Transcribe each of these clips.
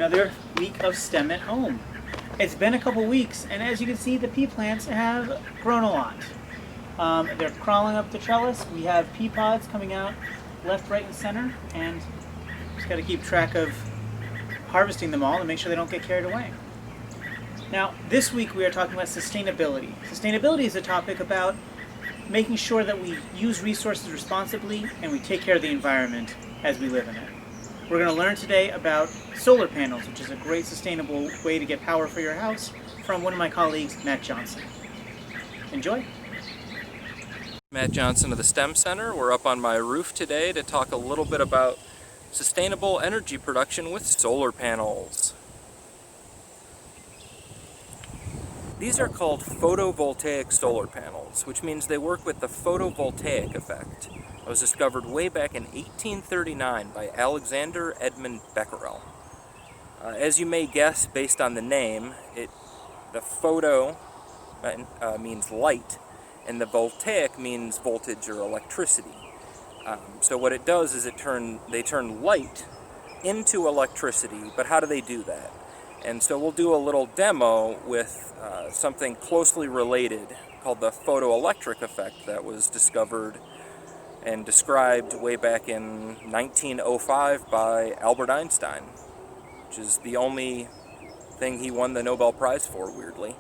another week of STEM at home. It's been a couple weeks, and as you can see, the pea plants have grown a lot. They're crawling up the trellis. We have pea pods coming out left, right, and center, and just got to keep track of harvesting them all to make sure they don't get carried away. Now, this week we are talking about sustainability. Sustainability is a topic about making sure that we use resources responsibly and we take care of the environment as we live in it. We're going to learn today about solar panels, which is a great sustainable way to get power for your house, from one of my colleagues, Matt Johnson. Enjoy! Matt Johnson of the STEM Center. We're up on my roof today to talk a little bit about sustainable energy production with solar panels. These are called photovoltaic solar panels, which means they work with the photovoltaic effect. It was discovered way back in 1839 by Alexander Edmund Becquerel. As you may guess, based on the name, the photo means light, and the voltaic means voltage or electricity. So what it does is they turn light into electricity, but how do they do that? And so we'll do a little demo with something closely related called the photoelectric effect that was discovered and described way back in 1905 by Albert Einstein, which is the only thing he won the Nobel Prize for, weirdly.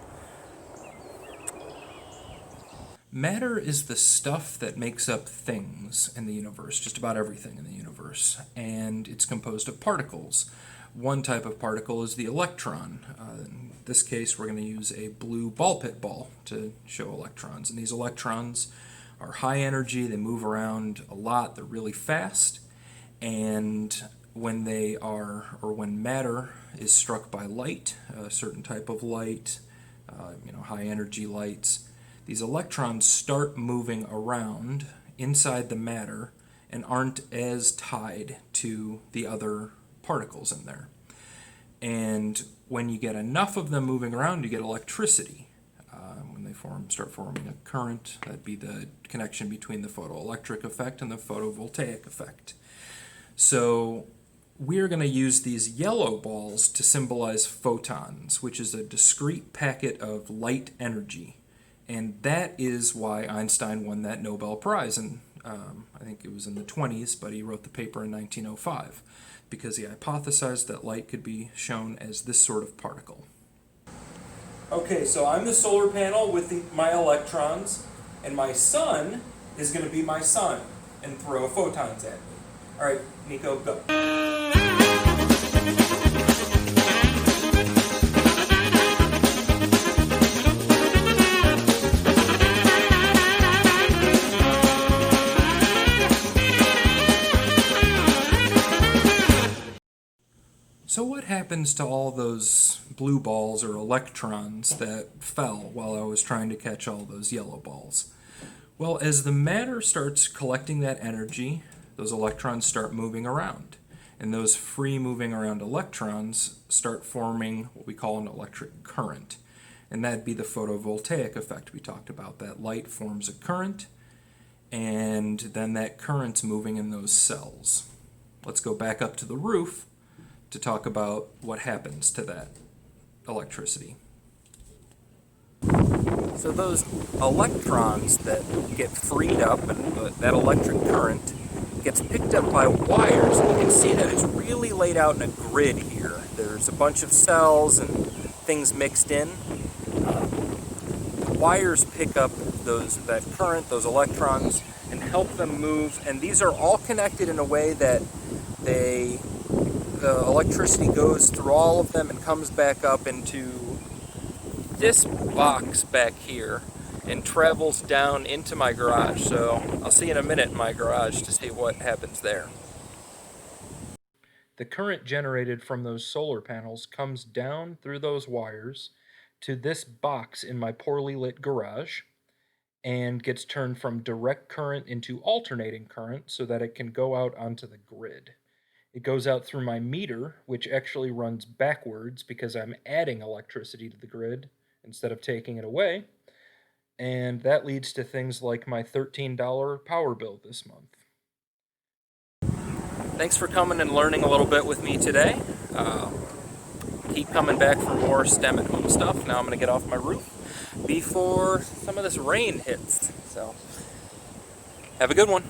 Matter is the stuff that makes up things in the universe, just about everything in the universe, and it's composed of particles. One type of particle is the electron. In this case, we're going to use a blue ball pit ball to show electrons. And these electrons are high energy, they move around a lot, they're really fast, and when matter is struck by light, a certain type of light, high energy lights, these electrons start moving around inside the matter and aren't as tied to the other particles in there. And when you get enough of them moving around, you get electricity. When they start forming a current, that'd be the connection between the photoelectric effect and the photovoltaic effect. So we're going to use these yellow balls to symbolize photons, which is a discrete packet of light energy. And that is why Einstein won that Nobel Prize, and I think it was in the 20s, but he wrote the paper in 1905, because he hypothesized that light could be shown as this sort of particle. Okay, so I'm the solar panel with my electrons, and my sun is going to be my sun and throw photons at me. All right, Nico, go. So what happens to all those blue balls or electrons that fell while I was trying to catch all those yellow balls? Well, as the matter starts collecting that energy, those electrons start moving around. And those free moving around electrons start forming what we call an electric current. And that'd be the photovoltaic effect we talked about. That light forms a current, and then that current's moving in those cells. Let's go back up to the roof to talk about what happens to that electricity. So those electrons that get freed up and that electric current gets picked up by wires, and you can see that it's really laid out in a grid here. There's a bunch of cells and things mixed in. The wires pick up that current, those electrons, and help them move, and these are all connected in a way that the electricity goes through all of them and comes back up into this box back here and travels down into my garage. So I'll see you in a minute in my garage to see what happens there. The current generated from those solar panels comes down through those wires to this box in my poorly lit garage and gets turned from direct current into alternating current so that it can go out onto the grid. It goes out through my meter, which actually runs backwards because I'm adding electricity to the grid instead of taking it away. And that leads to things like my $13 power bill this month. Thanks for coming and learning a little bit with me today. keep coming back for more STEM at home stuff. Now I'm going to get off my roof before some of this rain hits. So, have a good one.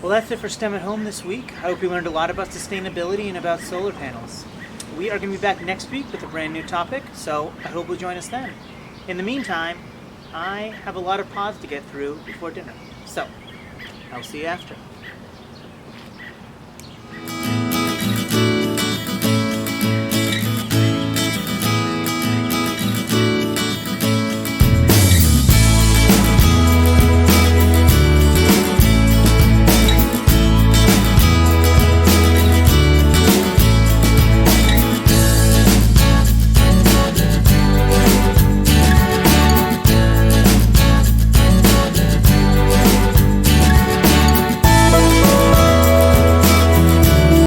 Well, that's it for STEM at Home this week. I hope you learned a lot about sustainability and about solar panels. We are going to be back next week with a brand new topic, so I hope you'll join us then. In the meantime, I have a lot of pods to get through before dinner, so I'll see you after.